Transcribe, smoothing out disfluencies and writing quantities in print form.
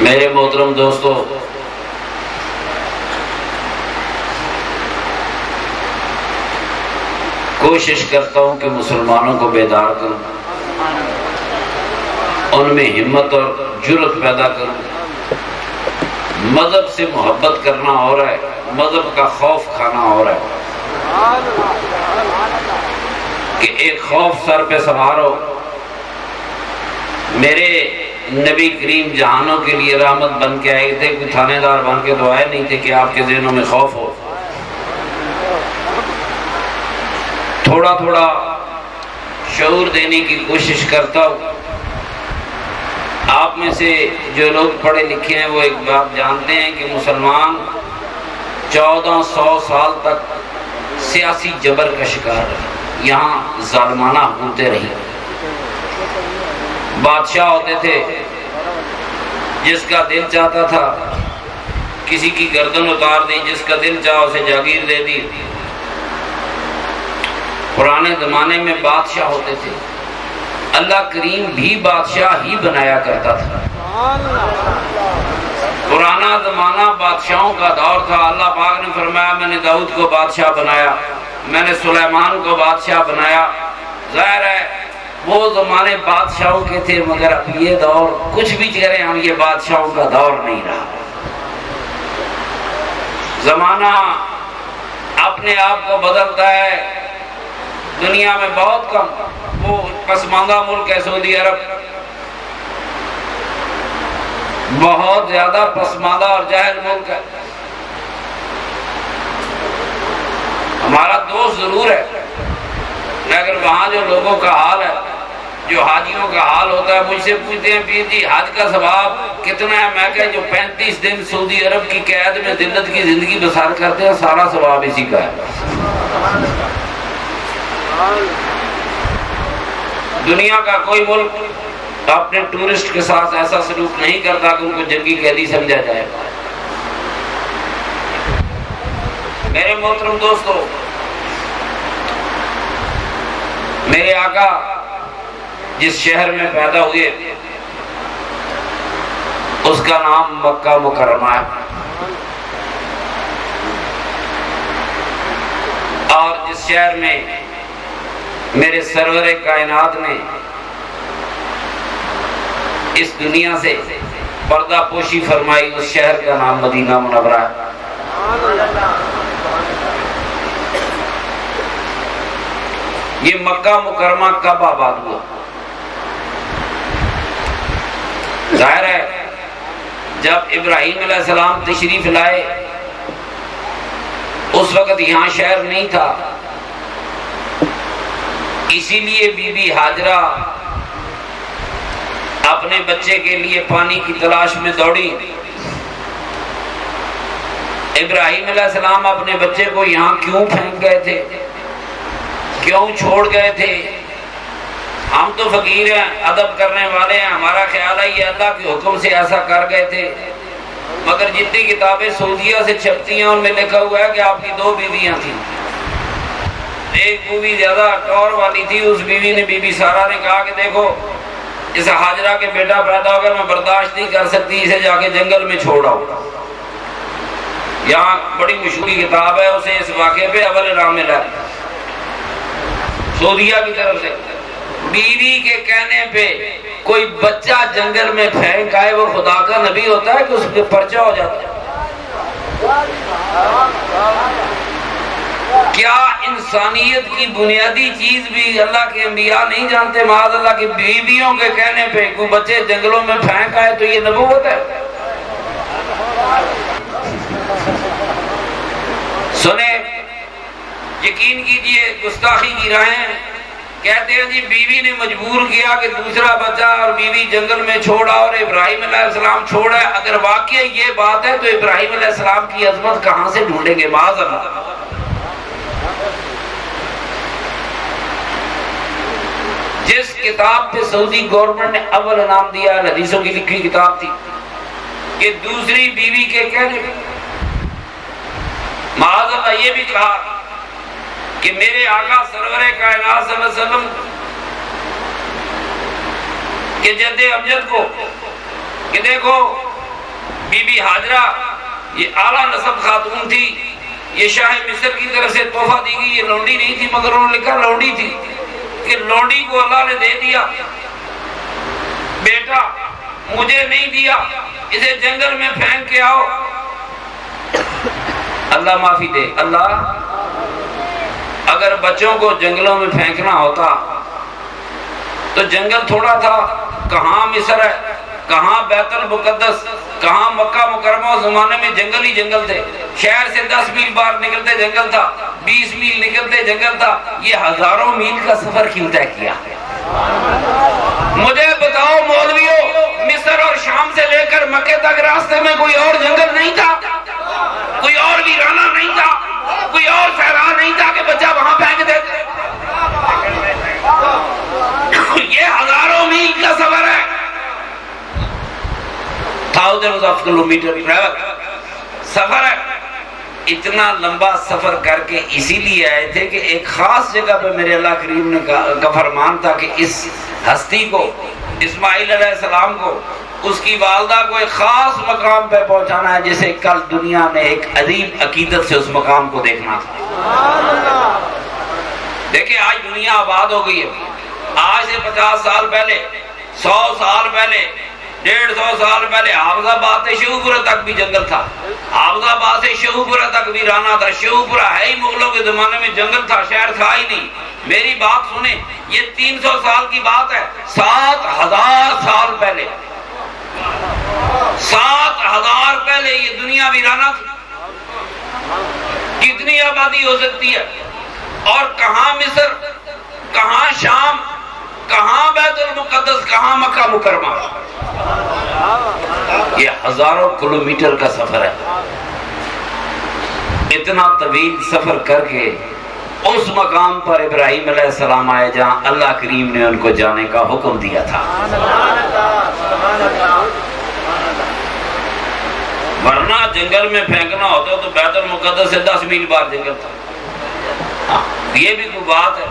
میرے محترم دوستو، کوشش کرتا ہوں کہ مسلمانوں کو بیدار کروں، ان میں ہمت اور جرأت پیدا کروں۔ مذہب سے محبت کرنا ہو رہا ہے، مذہب کا خوف کھانا ہو رہا ہے کہ ایک خوف سر پہ سوار ہو۔ میرے نبی کریم جہانوں کے لیے رحمت بن کے آئے تھے، کوئی تھانے دار بن کے تو آئے نہیں تھے کہ آپ کے ذہنوں میں خوف ہو۔ تھوڑا تھوڑا شعور دینے کی کوشش کرتا ہوں۔ آپ میں سے جو لوگ پڑھے لکھے ہیں وہ ایک بات جانتے ہیں کہ مسلمان 1400 سال تک سیاسی جبر کا شکار رہے، یہاں ظالمانہ حکومتیں رہی۔ بادشاہ ہوتے تھے، جس کا دل چاہتا تھا کسی کی گردن اتار دی، جس کا دل چاہا اسے جاگیر دے دی۔ پرانے زمانے میں بادشاہ ہوتے تھے، اللہ کریم بھی بادشاہ ہی بنایا کرتا تھا۔ پرانا زمانہ بادشاہوں کا دور تھا۔ اللہ پاک نے فرمایا میں نے داؤد کو بادشاہ بنایا، میں نے سلیمان کو بادشاہ بنایا۔ ظاہر ہے وہ زمانے بادشاہوں کے تھے، مگر اب یہ دور کچھ بھی کریں ہم، یہ بادشاہوں کا دور نہیں رہا۔ زمانہ اپنے آپ کو بدلتا ہے۔ دنیا میں بہت کم، وہ پسماندہ ملک ہے سعودی عرب، بہت زیادہ پسماندہ اور جاہل ملک ہے۔ ہمارا دوست ضرور ہے، لیکن وہاں جو لوگوں کا حال ہے، جو حاجیوں کا حال ہوتا ہے، مجھ سے پوچھتے ہیں پیر جی حج کا ثواب کتنا ہے؟ میں کہ جو 35 دن سعودی عرب کی قید میں ذلت کی زندگی بسر کرتے ہیں، سارا ثواب اسی کا ہے۔ دنیا کا کوئی ملک اپنے ٹورسٹ کے ساتھ ایسا سلوک نہیں کرتا کہ ان کو جنگی قیدی سمجھا جائے۔ میرے محترم دوستو، میرے آقا جس شہر میں پیدا ہوئے اس کا نام مکہ مکرمہ ہے، اور جس شہر میں میرے سرور کائنات نے اس دنیا سے پردہ پوشی فرمائی، اس شہر کا نام مدینہ منورہ ہے۔ یہ مکہ مکرمہ کب آباد ہوا؟ ظاہر ہے جب ابراہیم علیہ السلام تشریف لائے اس وقت یہاں شہر نہیں تھا، اسی لیے بی بی ہاجرہ اپنے بچے کے لیے پانی کی تلاش میں دوڑی۔ ابراہیم علیہ السلام اپنے بچے کو یہاں کیوں پھینک گئے تھے، کیوں چھوڑ گئے تھے؟ ہم تو فقیر ہیں، ادب کرنے والے ہیں، ہمارا خیال ہے یہ اللہ کے حکم سے ایسا کر گئے تھے، مگر جتنی کتابیں سعودیہ سے چھپتی ہیں ان میں لکھا ہوا ہے کہ آپ کی 2 بیویاں تھیں۔ ایک بیوی زیادہ ٹور والی تھی، اس بیوی نے بی بی سارہ نے کہا کہ دیکھو اس ہاجرہ کے بیٹا پیدا ہو گیا، میں برداشت نہیں کر سکتی، اسے جا کے جنگل میں چھوڑ آؤ۔ یہاں بڑی مشہور کتاب ہے، اسے اس واقعے پہ اول انعام ملا سعودیہ کی طرف سے۔ بیوی کے کہنے پہ کوئی بچہ جنگل میں پھینک آئے، وہ خدا کا نبی ہوتا ہے کہ اس پہ پرچہ ہو جاتا ہے؟ کیا انسانیت کی بنیادی چیز بھی اللہ کے انبیاء نہیں جانتے؟ معاذ اللہ کی بیویوں کے کہنے پہ کوئی بچے جنگلوں میں پھینک آئے تو یہ نبوت ہے؟ سنیں، یقین کیجئے گستاخی کی راہیں کہتے ہیں جی بیوی نے مجبور کیا کہ دوسرا بچہ اور بیوی جنگل میں چھوڑا اور ابراہیم علیہ السلام چھوڑا۔ اگر واقعی یہ بات ہے تو ابراہیم علیہ السلام کی عظمت کہاں سے ڈھونڈیں گے؟ معاذ اللہ۔ جس کتاب پہ سعودی گورنمنٹ نے اول انعام دیا ہے، حدیثوں کی لکھی کتاب تھی، کہ دوسری بیوی کے کہنے معاذ اللہ یہ بھی کہا کہ میرے آقا سرور کائنات صلی اللہ علیہ وسلم کہ جد امجد کو کہ دیکھو بی بی حاجرہ یہ اعلیٰ نسب خاتون تھی، یہ شاہ مصر کی طرف سے تحفہ دی گئی، یہ لونڈی نہیں تھی مگر انہوں نے لکھا لونڈی تھی کہ لونڈی کو اللہ نے دے دیا، بیٹا مجھے نہیں دیا، اسے جنگل میں پھینک کے آؤ۔ اللہ معافی دے، اللہ اگر بچوں کو جنگلوں میں پھینکنا ہوتا تو جنگل تھوڑا تھا، کہاں مصر ہے، کہاں بیت المقدس، کہاں مکہ مکرمہ، اس زمانے میں جنگل ہی جنگل تھے، شہر سے 10 میل باہر نکلتے جنگل تھا، 20 میل نکلتے جنگل تھا، یہ ہزاروں میل کا سفر کیوں طے کیا؟ مجھے بتاؤ مولویوں، مصر اور شام سے لے کر مکے تک راستے میں کوئی اور جنگل نہیں تھا، کوئی اور ویرانہ نہیں تھا، کوئی اور صحرا نہیں تھا کہ بچہ وہاں پھینک دیتے؟ یہ ہزاروں میل کا سفر ہے، 1000 of kilometer سفر ہے۔ اتنا لمبا سفر کر کے اسی لیے آئے تھے کہ ایک خاص جگہ پہ میرے اللہ کریم نے کا فرمان تھا کہ اس ہستی کو، اسماعیل علیہ السلام کو، اس کی والدہ کو ایک خاص مقام پہ پہنچانا ہے، جسے کل دنیا نے ایک عظیم عقیدت سے اس مقام کو دیکھنا تھا۔ دیکھیں آج دنیا آباد ہو گئی ہے، آج سے 50 سال پہلے، 100 سال پہلے، 150 سال پہلے حافظ آباد سے شیوپورہ تک بھی جنگل تھا، حافظ آباد سے شیوپورہ تک ویرانہ تھا، شیوپورہ ہے ہی مغلوں کے زمانے میں جنگل تھا، شہر تھا ہی نہیں۔ میری بات سنیں، یہ 300 سال کی بات ہے، 7000 سال پہلے، 7000 پہلے یہ دنیا ویرانہ تھی۔ کتنی آبادی ہو سکتی ہے؟ اور کہاں مصر، کہاں شام، کہاں بیت المقدس، کہاں مکہ مکرمہ؟ یہ ہزاروں کلومیٹر کا سفر ہے۔ اتنا طویل سفر کر کے اس مقام پر ابراہیم علیہ السلام آئے جہاں اللہ کریم نے ان کو جانے کا حکم دیا تھا۔ ورنہ جنگل میں پھینکنا ہوتا تو بیت المقدس سے 10 میل باہر جنگل تھا۔ یہ بھی کوئی بات ہے؟